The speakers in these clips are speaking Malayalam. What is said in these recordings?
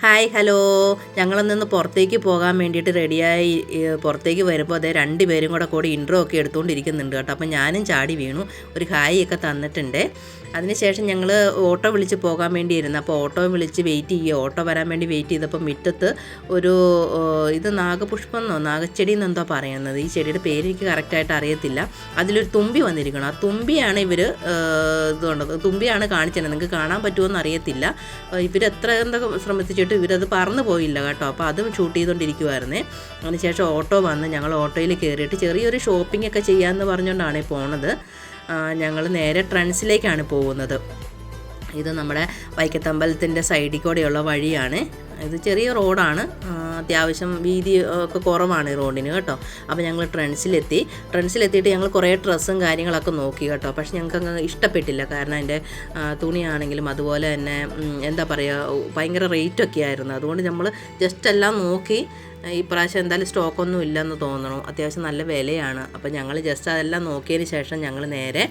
ഹായ് ഹലോ, ഞങ്ങളൊന്ന് പുറത്തേക്ക് പോകാൻ വേണ്ടിയിട്ട് റെഡിയായി പുറത്തേക്ക് വരുമ്പോൾ അതേ രണ്ടുപേരും കൂടി ഇൻട്രോ ഒക്കെ എടുത്തുകൊണ്ടിരിക്കുന്നുണ്ട് കേട്ടോ. അപ്പം ഞാനും ചാടി വീണു, ഒരു ഹായ് ഒക്കെ തന്നിട്ടുണ്ട്. അതിനുശേഷം ഞങ്ങൾ ഓട്ടോ വിളിച്ച് പോകാൻ വേണ്ടിയിരുന്നു. അപ്പോൾ ഓട്ടോ വിളിച്ച് വെയിറ്റ് ചെയ്യുക, ഓട്ടോ വരാൻ വേണ്ടി വെയിറ്റ് ചെയ്തപ്പോൾ മുറ്റത്ത് ഒരു ഇത് നാഗപുഷ്പം എന്നോ നാഗച്ചെടി എന്നെന്തോ പറയുന്നത്, ഈ ചെടിയുടെ പേര് എനിക്ക് കറക്റ്റായിട്ട് അറിയത്തില്ല. അതിലൊരു തുമ്പി വന്നിരിക്കണം. ആ തുമ്പിയാണ് ഇവർ ഇതുകൊണ്ടത്, തുമ്പിയാണ് കാണിച്ചത്. നിങ്ങൾക്ക് കാണാൻ പറ്റുമോ അറിയത്തില്ല. ഇവർ എത്ര എന്തൊക്കെ ശ്രമിച്ചിട്ട് ഇവരത് പറന്നു പോയില്ല കേട്ടോ. അപ്പോൾ അതും ഷൂട്ട് ചെയ്തുകൊണ്ടിരിക്കുമായിരുന്നേ. അതിനുശേഷം ഓട്ടോ വന്ന് ഞങ്ങൾ ഓട്ടോയിൽ കയറിയിട്ട് ചെറിയൊരു ഷോപ്പിംഗ് ഒക്കെ ചെയ്യാമെന്ന് പറഞ്ഞുകൊണ്ടാണ് പോണത്. ഞങ്ങൾ നേരെ ട്രെൻഡ്സിലേക്കാണ് പോകുന്നത്. ഇത് നമ്മുടെ വൈക്കത്തമ്പലത്തിൻ്റെ സൈഡിൽ കൂടെയുള്ള വഴിയാണ്. ഇത് ചെറിയ റോഡാണ്, അത്യാവശ്യം വീതി ഒക്കെ കുറവാണ് ഈ റോഡിന് കേട്ടോ. അപ്പോൾ ഞങ്ങൾ ട്രെൻഡ്സിലെത്തിയിട്ട് ഞങ്ങൾ കുറേ ഡ്രസ്സും കാര്യങ്ങളൊക്കെ നോക്കി കേട്ടോ. പക്ഷെ ഞങ്ങൾക്ക് അങ്ങ് ഇഷ്ടപ്പെട്ടില്ല. കാരണം അതിൻ്റെ തുണിയാണെങ്കിലും അതുപോലെ തന്നെ എന്താ പറയുക, ഭയങ്കര റേറ്റൊക്കെ ആയിരുന്നു. അതുകൊണ്ട് നമ്മൾ ജസ്റ്റ് എല്ലാം നോക്കി. ഈ പ്രാവശ്യം എന്തായാലും സ്റ്റോക്കൊന്നും ഇല്ലെന്ന് തോന്നണു, അത്യാവശ്യം നല്ല വിലയാണ്. അപ്പോൾ ഞങ്ങൾ ജസ്റ്റ് അതെല്ലാം നോക്കിയതിന് ശേഷം ഞങ്ങൾ നേരെ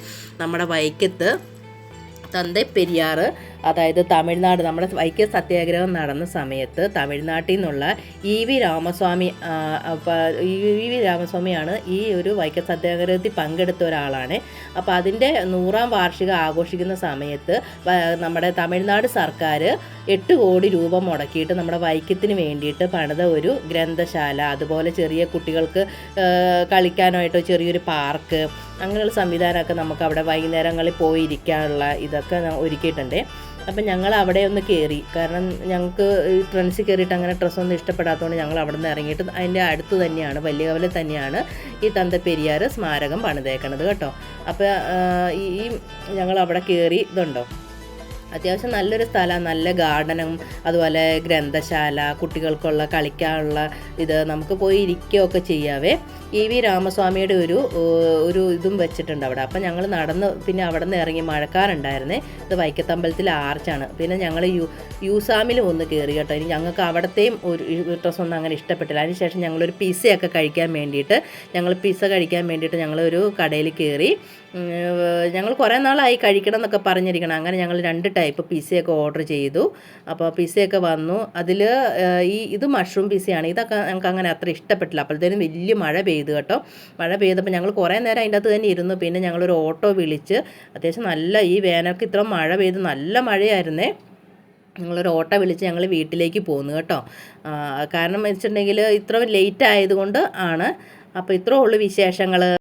നമ്മുടെ വൈക്കത്ത് തന്തൈ പെരിയാർ, അതായത് തമിഴ്നാട്, നമ്മുടെ വൈക്കം സത്യാഗ്രഹം നടന്ന സമയത്ത് തമിഴ്നാട്ടിൽ നിന്നുള്ള ഇ വി രാമസ്വാമിയാണ് ഈ ഒരു വൈക്കം സത്യാഗ്രഹത്തിൽ പങ്കെടുത്ത ഒരാളാണ്. അപ്പോൾ അതിൻ്റെ 100ാം വാർഷികം ആഘോഷിക്കുന്ന സമയത്ത് നമ്മുടെ തമിഴ്നാട് സർക്കാർ 8 കോടി രൂപ മുടക്കിയിട്ട് നമ്മുടെ വൈക്കത്തിന് വേണ്ടിയിട്ട് പണിത ഒരു ഗ്രന്ഥശാല, അതുപോലെ ചെറിയ കുട്ടികൾക്ക് കളിക്കാനായിട്ട് ചെറിയൊരു പാർക്ക്, അങ്ങനെയുള്ള സംവിധാനമൊക്കെ നമുക്ക് അവിടെ വൈകുന്നേരങ്ങളിൽ പോയി ഇരിക്കാനുള്ള ഇതൊക്കെ ഒരുക്കിയിട്ടുണ്ട്. അപ്പം ഞങ്ങൾ അവിടെ ഒന്ന് കയറി. കാരണം ഞങ്ങൾക്ക് ഈ ട്രെൻഡ്സിൽ കയറിയിട്ട് അങ്ങനെ ഡ്രസ്സൊന്നും ഇഷ്ടപ്പെടാത്തതുകൊണ്ട് ഞങ്ങൾ അവിടെ നിന്ന് ഇറങ്ങിയിട്ട് അതിൻ്റെ അടുത്ത് തന്നെയാണ്, വലിയ കവലിൽ തന്നെയാണ് ഈ തന്തൈ പെരിയാർ സ്മാരകം പണിതേക്കണത് കേട്ടോ. അപ്പോൾ ഈ ഞങ്ങൾ അവിടെ കയറി. ഇതുണ്ടോ, അത്യാവശ്യം നല്ലൊരു സ്ഥലമാണ്, നല്ല ഗാർഡനും അതുപോലെ ഗ്രന്ഥശാല, കുട്ടികൾക്കുള്ള കളിക്കാനുള്ള ഇത് നമുക്ക് പോയി ഇരിക്കുകയൊക്കെ ചെയ്യാവേ. ഇ വി രാമസ്വാമിയുടെ ഒരു ഇതും വെച്ചിട്ടുണ്ട് അവിടെ. അപ്പം ഞങ്ങൾ നടന്ന് പിന്നെ അവിടെ നിന്ന് ഇറങ്ങി. മഴക്കാറുണ്ടായിരുന്നേ. ഇത് വൈക്കത്തമ്പലത്തിലെ ആർച്ചാണ്. പിന്നെ ഞങ്ങൾ യൂസാമിലും ഒന്ന് കയറി കേട്ടോ. ഇനി ഞങ്ങൾക്ക് അവിടത്തെയും ഒരു ഡ്രസ്സൊന്നും അങ്ങനെ ഇഷ്ടപ്പെട്ടില്ല. അതിനുശേഷം ഞങ്ങളൊരു പിസ്സയൊക്കെ കഴിക്കാൻ വേണ്ടിയിട്ട് ഞങ്ങളൊരു കടയിൽ കയറി. ഞങ്ങൾ കുറേ നാളായി കഴിക്കണം എന്നൊക്കെ പറഞ്ഞിരിക്കണം. അങ്ങനെ ഞങ്ങൾ 2 ടൈപ്പ് പിസ്സയൊക്കെ ഓർഡർ ചെയ്തു. അപ്പോൾ പിസ്സയൊക്കെ വന്നു. അതിൽ ഇത് മഷ്റൂം പിസ്സയാണ്. ഇതൊക്കെ ഞങ്ങൾക്ക് അങ്ങനെ അത്ര ഇഷ്ടപ്പെട്ടില്ല. അപ്പോഴത്തേനും വലിയ മഴ പെയ്തു കേട്ടോ. മഴ പെയ്തപ്പോൾ ഞങ്ങൾ കുറേ നേരം അതിൻ്റെ അകത്ത് തന്നെ ഇരുന്നു. പിന്നെ ഞങ്ങളൊരു ഓട്ടോ വിളിച്ച്, അത്യാവശ്യം നല്ല ഈ വേനൽക്ക് ഇത്ര മഴ പെയ്ത് നല്ല മഴയായിരുന്നേ. ഞങ്ങളൊരു ഓട്ടോ വിളിച്ച് ഞങ്ങൾ വീട്ടിലേക്ക് പോന്നു കേട്ടോ. കാരണം വെച്ചിട്ടുണ്ടെങ്കിൽ ഇത്ര ലേറ്റ് ആയതുകൊണ്ട് ആണ്. അപ്പോൾ ഇത്രേ ഉള്ളൂ വിശേഷങ്ങൾ.